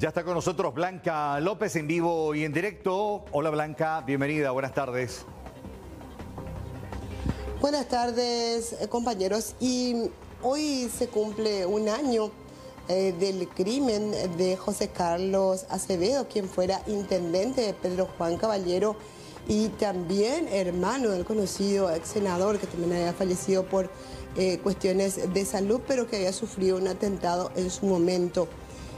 Ya está con nosotros Blanca López en vivo y en directo. Hola Blanca, bienvenida, buenas tardes. Buenas tardes, compañeros. Y hoy se cumple un año del crimen de José Carlos Acevedo, quien fuera intendente de Pedro Juan Caballero y también hermano del conocido ex senador que también había fallecido por cuestiones de salud, pero que había sufrido un atentado en su momento.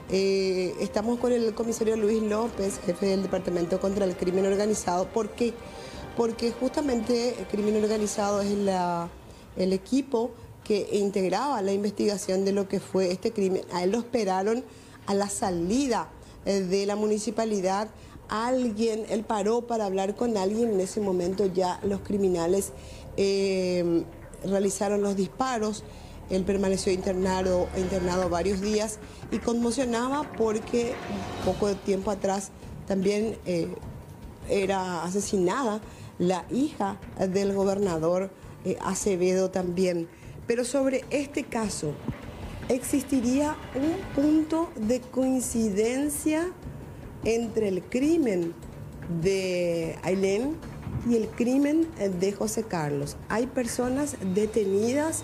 Estamos con el comisario Luis López, jefe del Departamento contra el Crimen Organizado. ¿Por qué? Porque justamente el crimen organizado es el equipo que integraba la investigación de lo que fue este crimen. A él lo esperaron a la salida de la municipalidad. Él paró para hablar con alguien. En ese momento ya los criminales realizaron los disparos. Él permaneció internado varios días y conmocionaba porque poco tiempo atrás también era asesinada la hija del gobernador Acevedo también. Pero sobre este caso, ¿existiría un punto de coincidencia entre el crimen de Ailén y el crimen de José Carlos? ¿Hay personas detenidas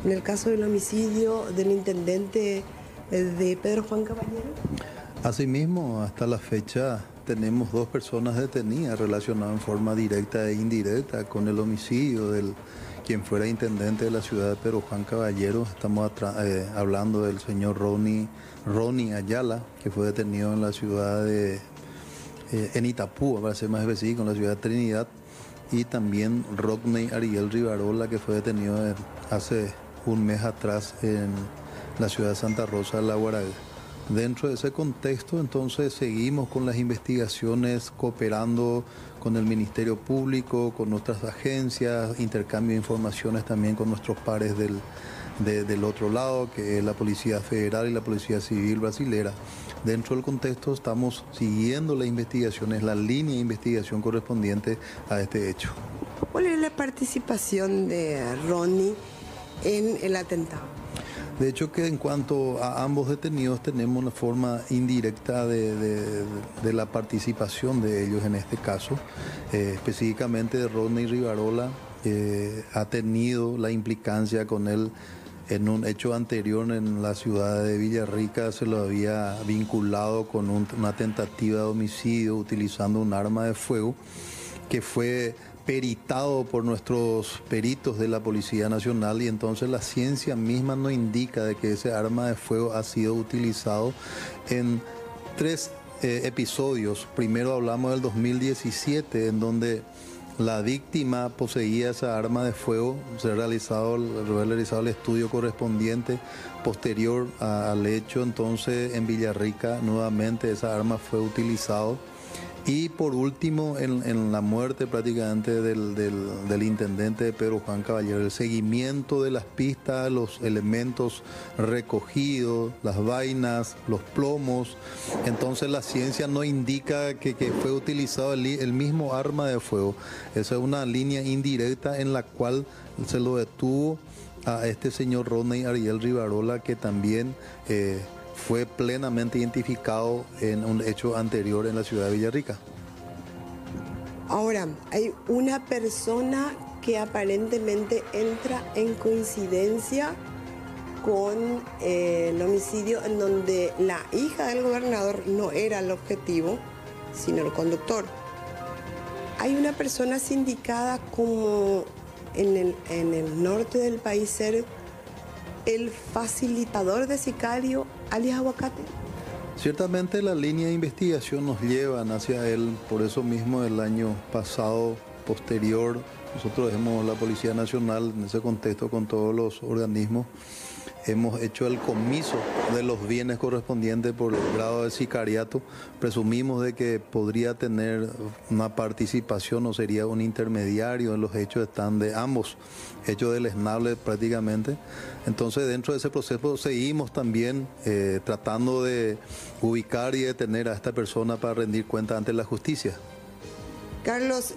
en el caso del homicidio del intendente de Pedro Juan Caballero? Asimismo, hasta la fecha tenemos 2 personas detenidas relacionadas en forma directa e indirecta con el homicidio del quien fuera intendente de la ciudad de Pedro Juan Caballero. Estamos hablando del señor Ronnie Ayala, que fue detenido en la ciudad en Itapúa, para ser más específico, en la ciudad de Trinidad, y también Rodney Ariel Rivarola, que fue detenido hace un mes atrás en la ciudad de Santa Rosa de la Guaraga. Dentro de ese contexto, entonces, seguimos con las investigaciones, cooperando con el Ministerio Público, con nuestras agencias, intercambio de informaciones también con nuestros pares del otro lado, que es la Policía Federal y la Policía Civil brasilera. Dentro del contexto estamos siguiendo las investigaciones, la línea de investigación correspondiente a este hecho. ¿Cuál es la participación de Ronnie en el atentado? De hecho, que en cuanto a ambos detenidos tenemos una forma indirecta de la participación de ellos en este caso. Específicamente de Rodney Rivarola, ha tenido la implicancia con él en un hecho anterior en la ciudad de Villarrica. Se lo había vinculado con una tentativa de homicidio utilizando un arma de fuego que fue peritado por nuestros peritos de la Policía Nacional, y entonces la ciencia misma nos indica de que ese arma de fuego ha sido utilizado en 3 episodios. Primero hablamos del 2017, en donde la víctima poseía esa arma de fuego. Se ha realizado el estudio correspondiente posterior al hecho. Entonces en Villarrica nuevamente esa arma fue utilizada. Y por último, en la muerte prácticamente del intendente de Pedro Juan Caballero, el seguimiento de las pistas, los elementos recogidos, las vainas, los plomos. Entonces la ciencia no indica que fue utilizado el mismo arma de fuego. Esa es una línea indirecta en la cual se lo detuvo a este señor Rodney Ariel Rivarola, que también fue plenamente identificado en un hecho anterior en la ciudad de Villarrica. Ahora, hay una persona que aparentemente entra en coincidencia con el homicidio, en donde la hija del gobernador no era el objetivo, sino el conductor. Hay una persona sindicada como en el norte del país ser el facilitador de sicario, alias Aguacate. Ciertamente la línea de investigación nos llevan hacia él. Por eso mismo el año pasado, posterior, nosotros la Policía Nacional, en ese contexto con todos los organismos, hemos hecho el comiso de los bienes correspondientes por el grado de sicariato. Presumimos de que podría tener una participación o sería un intermediario en los hechos, están de ambos, hechos deleznables prácticamente. Entonces dentro de ese proceso seguimos también tratando de ubicar y detener a esta persona para rendir cuenta ante la justicia. Carlos,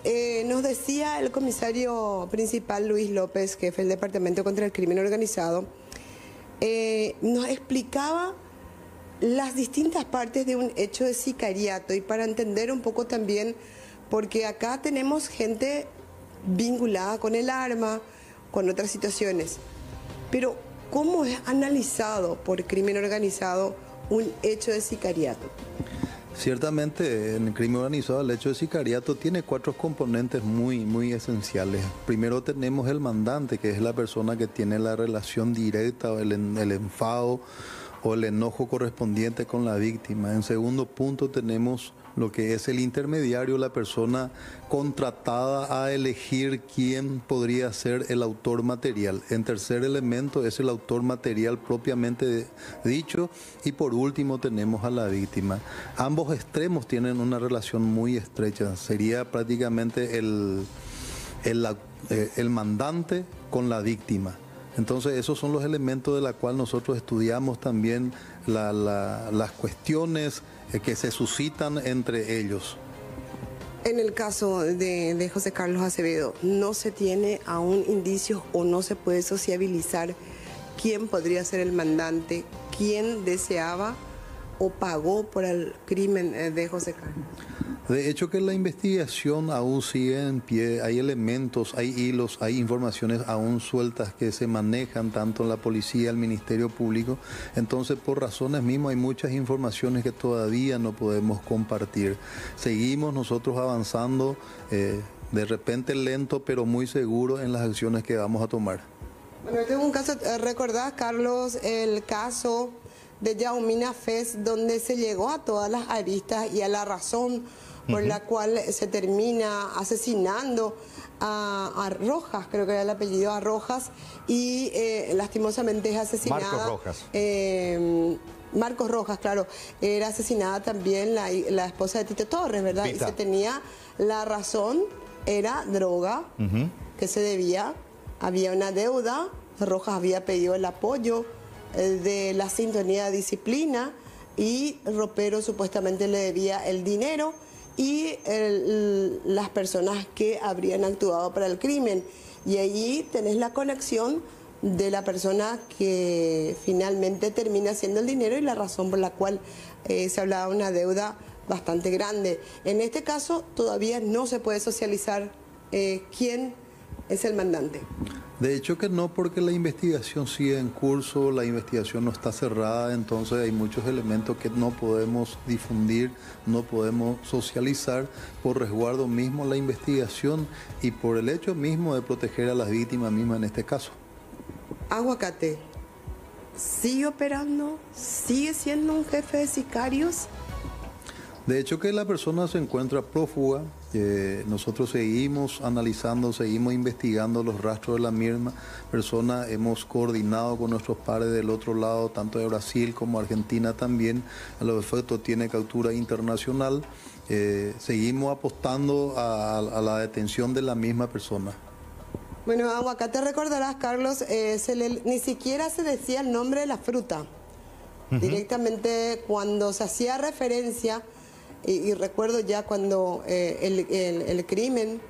nos decía el comisario principal Luis López, jefe del Departamento contra el Crimen Organizado, nos explicaba las distintas partes de un hecho de sicariato y para entender un poco también, porque acá tenemos gente vinculada con el arma, con otras situaciones, pero ¿cómo es analizado por crimen organizado un hecho de sicariato? Ciertamente, en el crimen organizado, el hecho de sicariato tiene 4 componentes muy esenciales. Primero tenemos el mandante, que es la persona que tiene la relación directa, o el enfado o el enojo correspondiente con la víctima. En segundo punto tenemos lo que es el intermediario, la persona contratada a elegir quién podría ser el autor material. En tercer elemento es el autor material propiamente dicho, y por último tenemos a la víctima. Ambos extremos tienen una relación muy estrecha. Sería prácticamente el mandante con la víctima. Entonces esos son los elementos de los cuales nosotros estudiamos también las cuestiones que se suscitan entre ellos. En el caso de José Carlos Acevedo, ¿no se tiene aún indicios o no se puede sociabilizar quién podría ser el mandante, quién deseaba o pagó por el crimen de José Carlos? De hecho que la investigación aún sigue en pie, hay elementos, hay hilos, hay informaciones aún sueltas que se manejan tanto en la policía, el Ministerio Público. Entonces, por razones mismas, hay muchas informaciones que todavía no podemos compartir. Seguimos nosotros avanzando, de repente lento, pero muy seguro en las acciones que vamos a tomar. Bueno, tengo un caso, ¿recordás, Carlos, el caso de Yaumina Fez, donde se llegó a todas las aristas y a la razón por la cual se termina asesinando a Rojas, creo que era el apellido, a Rojas, y lastimosamente es asesinada. Marcos Rojas. Marcos Rojas, claro. Era asesinada también la esposa de Tito Torres, ¿verdad? Pita. Y se tenía la razón, era droga que se debía, había una deuda, Rojas había pedido el apoyo de la sintonía de disciplina y Ropero supuestamente le debía el dinero y las personas que habrían actuado para el crimen. Y allí tenés la conexión de la persona que finalmente termina haciendo el dinero y la razón por la cual se hablaba de una deuda bastante grande. En este caso todavía no se puede socializar quién es el mandante. De hecho que no, porque la investigación sigue en curso, la investigación no está cerrada, entonces hay muchos elementos que no podemos difundir, no podemos socializar por resguardo mismo la investigación y por el hecho mismo de proteger a las víctimas mismas en este caso. Aguacate, ¿sigue operando? ¿Sigue siendo un jefe de sicarios? De hecho que la persona se encuentra prófuga, nosotros seguimos analizando, seguimos investigando los rastros de la misma persona, hemos coordinado con nuestros pares del otro lado, tanto de Brasil como Argentina también, a los efectos tiene captura internacional, seguimos apostando a la detención de la misma persona. Bueno, Aguacate, recordarás, Carlos, ni siquiera se decía el nombre de la fruta. Directamente cuando se hacía referencia, y recuerdo ya cuando el crimen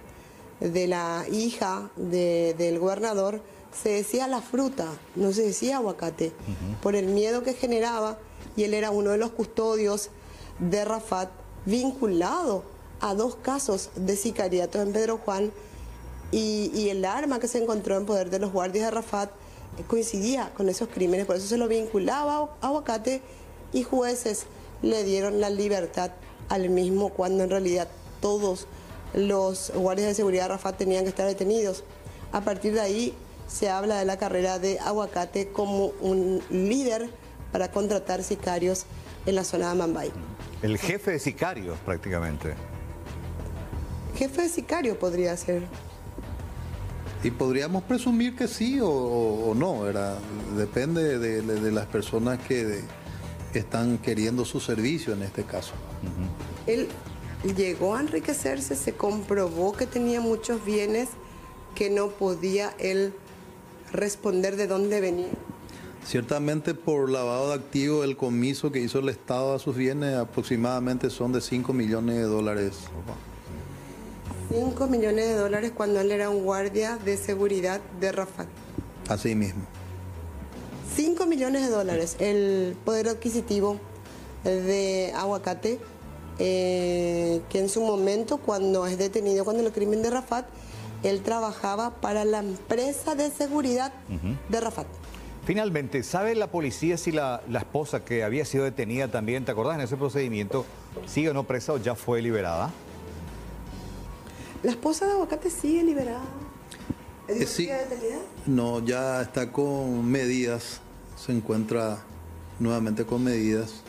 de la hija del gobernador, se decía la fruta, no se decía aguacate, por el miedo que generaba, y él era uno de los custodios de Rafat, vinculado a 2 casos de sicariato en Pedro Juan, y el arma que se encontró en poder de los guardias de Rafat coincidía con esos crímenes, por eso se lo vinculaba a aguacate, y jueces le dieron la libertad al mismo, cuando en realidad todos los guardias de seguridad de Rafat tenían que estar detenidos. A partir de ahí se habla de la carrera de Aguacate como un líder para contratar sicarios en la zona de Mambay. El jefe de sicarios prácticamente. Jefe de sicario podría ser. Y podríamos presumir que sí o no, depende de las personas que están queriendo su servicio en este caso. Él llegó a enriquecerse, se comprobó que tenía muchos bienes que no podía él responder de dónde venía. Ciertamente por lavado de activos, el comiso que hizo el Estado a sus bienes aproximadamente son de $5 millones. 5 millones de dólares cuando él era un guardia de seguridad de Rafat. Así mismo. 5 millones de dólares, el poder adquisitivo de Aguacate, que en su momento, cuando es detenido con el crimen de Rafat, él trabajaba para la empresa de seguridad de Rafat. Finalmente, ¿sabe la policía si la esposa que había sido detenida también, te acordás, en ese procedimiento, sigue o no presa o ya fue liberada? ¿La esposa de Aguacate sigue liberada? Sí. ¿Sigue detenida? No, ya está con medidas, se encuentra nuevamente con medidas,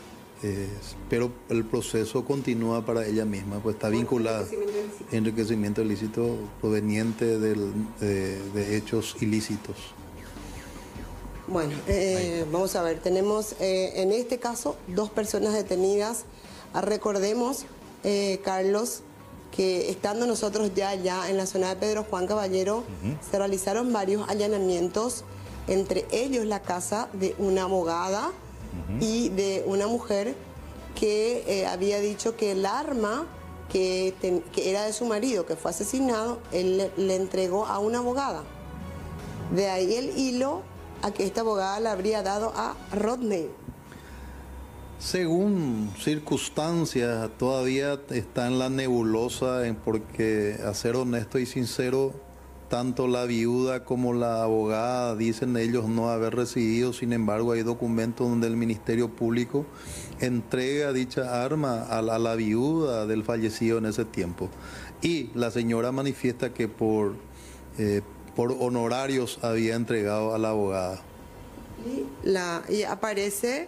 pero el proceso continúa para ella misma, pues está vinculada. Enriquecimiento ilícito proveniente de hechos ilícitos. Bueno, vamos a ver, tenemos en este caso 2 personas detenidas. Recordemos, Carlos, que estando nosotros ya en la zona de Pedro Juan Caballero, se realizaron varios allanamientos, entre ellos la casa de una abogada y de una mujer que había dicho que el arma que era de su marido, que fue asesinado, él le entregó a una abogada. De ahí el hilo a que esta abogada le habría dado a Rodney. Según circunstancias, todavía está en la nebulosa, porque, a ser honesto y sincero, tanto la viuda como la abogada dicen ellos no haber recibido. Sin embargo, hay documentos donde el Ministerio Público entrega dicha arma a la viuda del fallecido en ese tiempo. Y la señora manifiesta que por honorarios había entregado a la abogada. Y aparece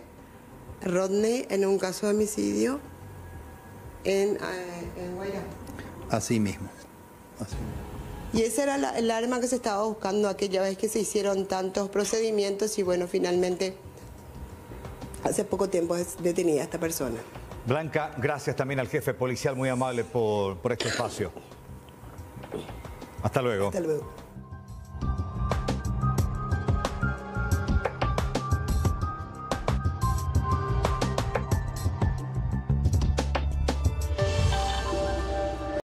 Rodney en un caso de homicidio en Guairá. Así mismo. Y esa era el arma que se estaba buscando aquella vez que se hicieron tantos procedimientos y bueno, finalmente hace poco tiempo es detenida esta persona. Blanca, gracias también al jefe policial, muy amable por este espacio. Hasta luego. Hasta luego.